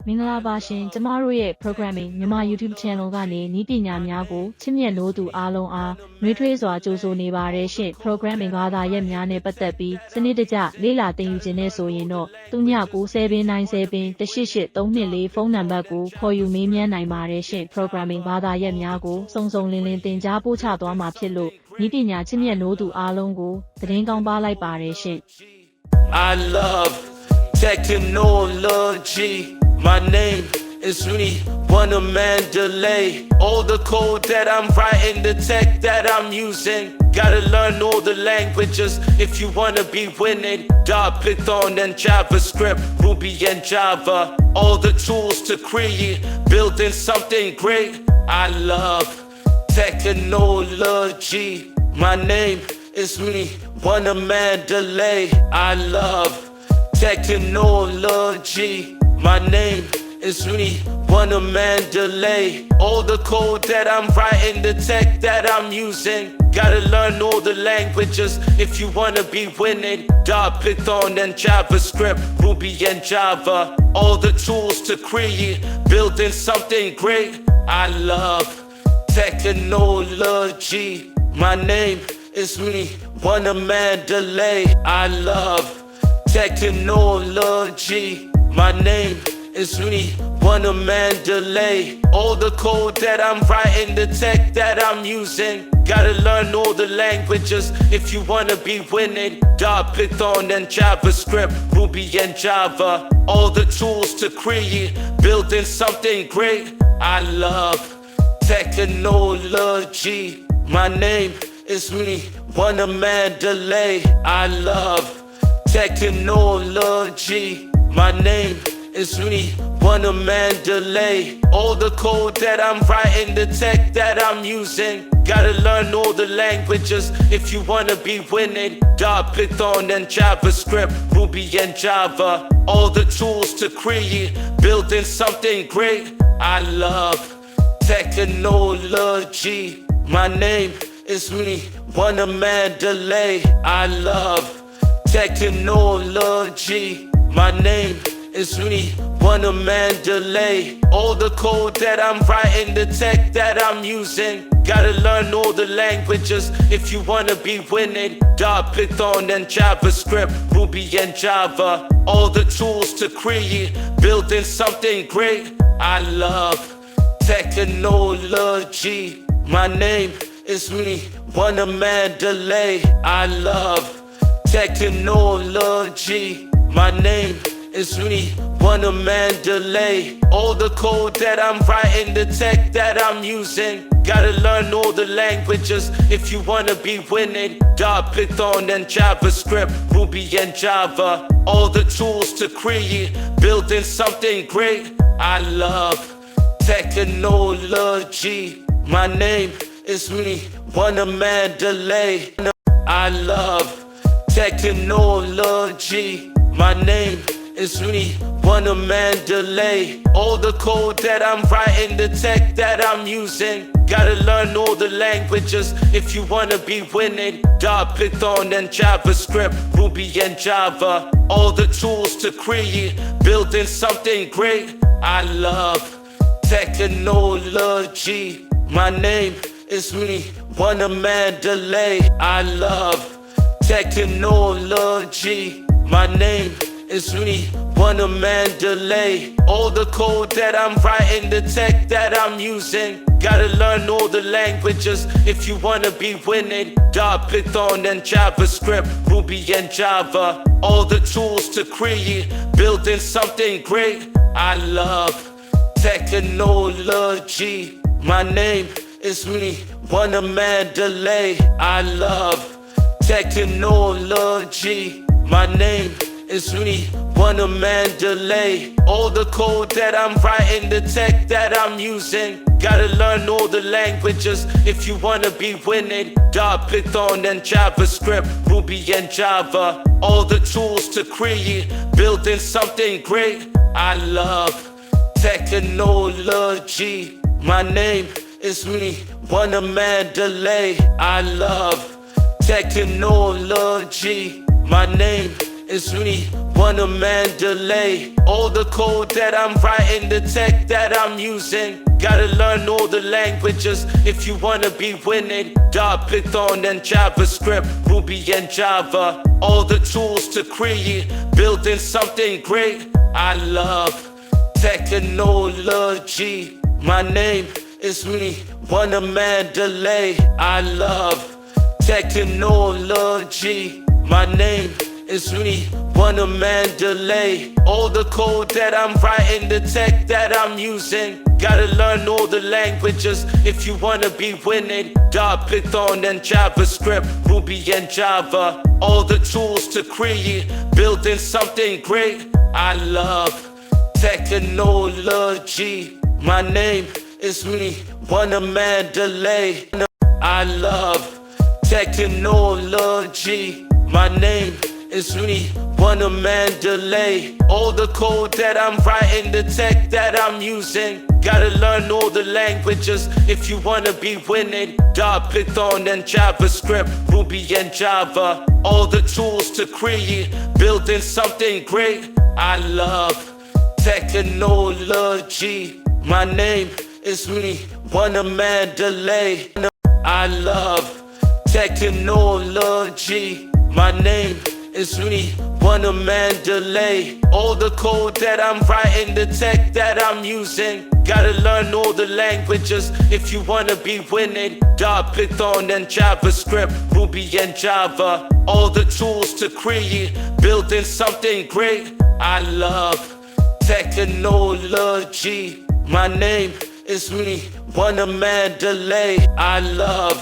မင်္ဂလာပါရှင်ကျမတို့ရဲ့ programming မြန်မာ YouTube channel ကနေနည်းပညာများကိုချစ်မြတ်နိုးသူအားလုံးအားနှွေးထွေးစွာကြိုဆိုနေပါတယ်ရှင့် programming ဘာသာရပ်များနဲ့ပတ်သက်ပြီးစနစ်တကျလေ့လာသင်ယူခြင်းနဲ့ဆိုရင်တော့3997988324ဖုန်းနံပါတ်ကိုခေါ်ယူမေးမြန်းနိုင်ပါတယ်ရှင့် programming ဘာသာရပ်များကိုစုံစုံလင်လင်သင်ကြားပို့ချသွားမှာဖြစ်လို့နည်းပညာချစ်မြတ်နိုးသူအားလုံးကိုသတင်းကောင်းပါလိုက်ပါတယ်ရှင့် I love technology. My name is me, Wunna Mandalay. All the code that I'm writing, the tech that I'm using. Gotta learn all the languages if you wanna be winning. Python and JavaScript, Ruby and Java. All the tools to create, building something great. I love technology. My name is me, Wunna Mandalay. I love technology. My name is me, Wunna Mandalay. All the code that I'm writing, the tech that I'm using. Gotta learn all the languages if you wanna be winning. Python and JavaScript, Ruby and Java. All the tools to create, building something great. I love technology. My name is me, Wunna Mandalay. I love technology. My name is me, Wunna Mandalay. All the code that I'm writing, the tech that I'm using. Gotta learn all the languages if you wanna be winning. Python and JavaScript, Ruby and Java. All the tools to create, building something great. I love technology. My name is me, Wunna Mandalay. I love technology. My name is me, Wunna Mandalay. All the code that I'm writing, the tech that I'm using. Gotta learn all the languages if you wanna be winning. Python and JavaScript, Ruby and Java. All the tools to create, building something great. I love technology. My name is me, Wunna Mandalay. I love technology. My name is me, Wunna Mandalay. All the code that I'm writing, the tech that I'm using. Gotta learn all the languages if you wanna be winning. Python and JavaScript, Ruby and Java. All the tools to create, building something great. I love technology. My name is me, Wunna Mandalay. I love technology. My name is me, Wunna Mandalay. All the code that I'm writing, the tech that I'm using. Gotta learn all the languages if you wanna be winning. Python and JavaScript, Ruby and Java. All the tools to create, building something great. I love technology. My name is me, Wunna Mandalay. I love technology. My name is me, Wunna Mandalay. All the code that I'm writing, the tech that I'm using. Gotta learn all the languages if you wanna be winning. Python and JavaScript, Ruby and Java. All the tools to create, building something great. I love technology. My name is me, Wunna Mandalay. I love technology. My name is me, Wunna Mandalay. All the code that I'm writing, the tech that I'm using. Gotta learn all the languages if you wanna be winning. Python and JavaScript, Ruby and Java. All the tools to create, building something great. I love technology. My name is me, Wunna Mandalay. I love technology. My name is me, Wunna Mandalay. All the code that I'm writing, the tech that I'm using. Gotta learn all the languages if you wanna be winning. Python and JavaScript, Ruby and Java. All the tools to create, building something great. I love technology. My name is me, Wunna Mandalay. I love technology. My name is me, Wunna, Mandalay. All the code that I'm writing, the tech that I'm using. Gotta learn all the languages if you wanna be winning. Dart, Python, and JavaScript, Ruby and Java. All the tools to create, building something great. I love technology. My name is me, Wunna, Mandalay. I love technology. My name is me, Wunna, Mandalay. All the code that I'm writing, the tech that I'm using. Gotta learn all the languages if you wanna be winning. Dart, Python, and JavaScript, Ruby and Java. All the tools to create, building something great. I love technology. My name is me, Wunna, Mandalay. I love technology. My name is me, Wunna, Mandalay. All the code that I'm writing, the tech that I'm using. Gotta learn all the languages if you wanna be winning. Dart, Python, and JavaScript, Ruby and Java. All the tools to create, building something great. I love technology. My name is me, Wunna, Mandalay. I love technology. My name is me, Wunna, Mandalay. All the code that I'm writing, the tech that I'm using. Gotta learn all the languages if you wanna be winning. Dart, Python, and JavaScript, Ruby and Java. All the tools to create, building something great. I love technology. My name is me, Wunna, Mandalay. I love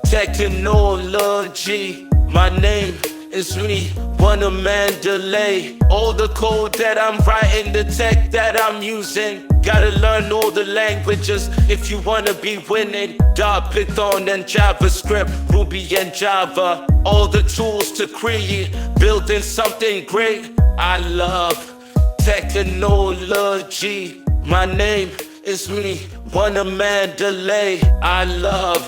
technology. My name is me, Wunna, Mandalay. All the code that I'm writing, the tech that I'm using. Gotta learn all the languages if you wanna be winning. Dart, Python, and JavaScript, Ruby and Java. All the tools to create, building something great. I love technology. My name is me, Wunna, Mandalay. I love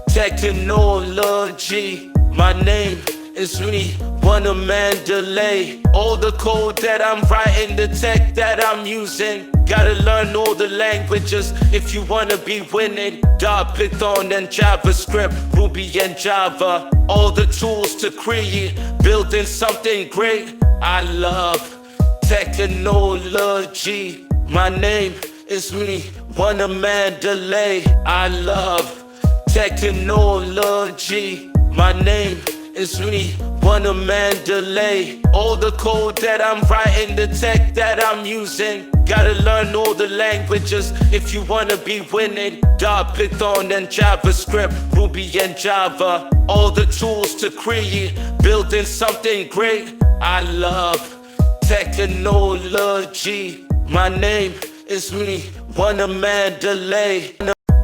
technology. My name is me, Wunna, Mandalay. All the code that I'm writing, the tech that I'm using. Gotta learn all the languages if you wanna be winning. Dart, Python, and JavaScript, Ruby and Java. All the tools to create, building something great. I love technology. My name is me, Wunna, Mandalay. I love technology. My name is me, Wunna, Mandalay. All the code that I'm writing, the tech that I'm using. Gotta learn all the languages if you wanna be winning. Dart, Python, and JavaScript, Ruby and Java. All the tools to create, building something great. I love technology. My name is me, Wunna, Mandalay.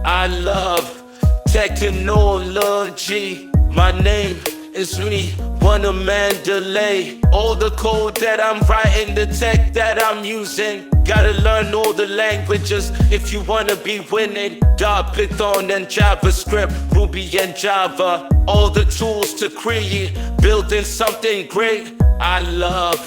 I love technology. My name is me, Wunna, Mandalay. All the code that I'm writing, the tech that I'm using. Gotta learn all the languages if you wanna be winning. Dart, Python, and JavaScript, Ruby and Java. All the tools to create, building something great. I love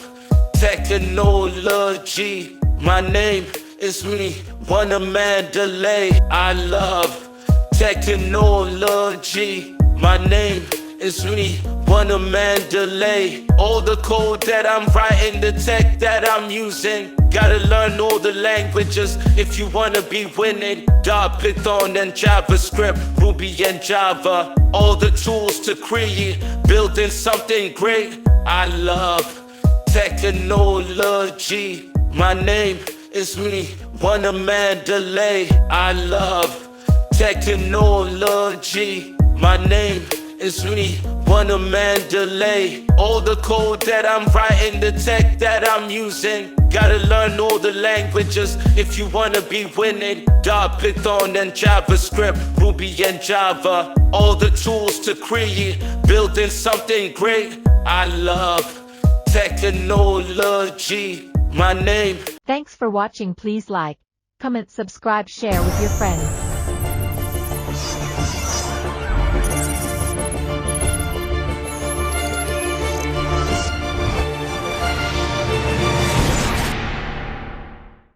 technology. My name is me, Wunna, Mandalay. I love technology. My name is me, Wunna, Mandalay. All the code that I'm writing, the tech that I'm using. Gotta learn all the languages if you wanna be winning. Dart, Python, and JavaScript, Ruby and Java. All the tools to create, building something great. I love technology. My name is me, Wunna, Mandalay. I love technology. My name is me, Wunna, Mandalay. All the code that I'm writing, the tech that I'm using. Gotta learn all the languages if you wanna be winning. Dart, Python, and JavaScript, Ruby and Java. All the tools to create, building something great. I love technology. My name. Thanks for watching. Please like, comment, subscribe, share with your friends.